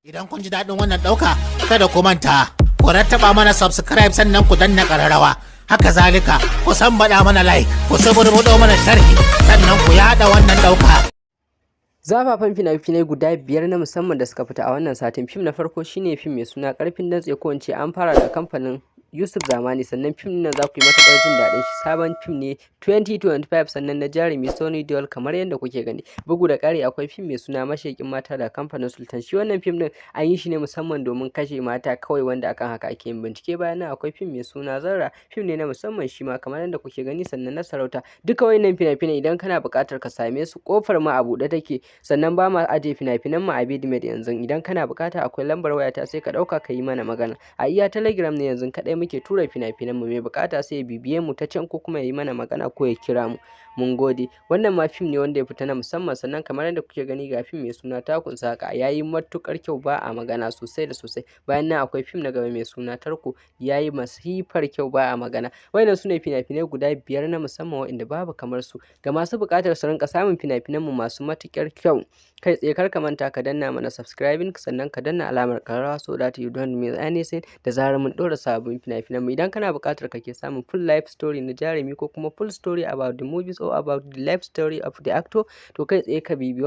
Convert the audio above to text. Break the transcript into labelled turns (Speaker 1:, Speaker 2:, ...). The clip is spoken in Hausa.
Speaker 1: Idan kun ji daɗin wannan ɗauka, kada ku manta, ku rattaba mana subscribe sannan ku danna ƙararrawa. Haka zalika, ku baɗa mana like, ku suburbuɗo mana sharhi, sannan ku yaɗa wannan ɗauka.
Speaker 2: Zafafan fina-finai guda 5 na musamman da suka fita a wannan satin. Fim na farko shine fim mai suna Ƙarfin Dantse, ko in ce an fara da kamfanin Yusuf Zamani, sannan fim nan za ku yi matuƙar jin daɗin shi. Sabon fim ne 2025, sannan na jarumi Sunny Deol kamar yadda kuke gani. Bugu da ƙari akwai fim mai suna Mashaƙin Mata da kamfanin Sultan. Shi wannan fim din an yi shi ne musamman domin kashe mata kawai, wanda akan haka ake yin bincike. Bayan nan akwai fim mai suna Zarra, fim ne na musamman shi ma kamar yadda kuke gani, sannan na sarauta. Duka wayannan fina-finai idan kana buƙatar ka same su, ƙofar ma a buɗe take, sannan ba ma aje fina-finan mu a Bidmed yanzu. Idan kana buƙata akwai lambar wayata, sai ka ɗauka ka yi mana magana. A iya Telegram ne yanzu kaɗai muke tura fina-finan mu, mai buƙata sai ya bibiye mu ta can ko kuma ya yi mana magana ko ya kira mu. Mun gode. Wannan ma fim ne wanda ya fita na musamman, sannan kamar yadda kuke gani ga fim mai suna Takun Saka, ya yi matuƙar kyau, ba a magana sosai da sosai. Bayan nan akwai fim na gaba mai suna Tarko, ya yi masifar kyau, ba a magana. Wayannan su ne fina-finai guda 5 na musamman waɗanda babu kamar su. Ga masu buƙatar su rinƙa samun fina-finan mu masu matuƙar kyau, kai tsaye kar ka manta ka danna mana subscribing, sannan ka danna alamar ƙararrawa so that you don't miss anything da zarar mun ɗora sabbin fina-finan mu. Idan kana buƙatar ka ke samun full life story na jarumi, ko kuma full story about the movies or about the life story of the actor, to kai tsaye ka bibiyo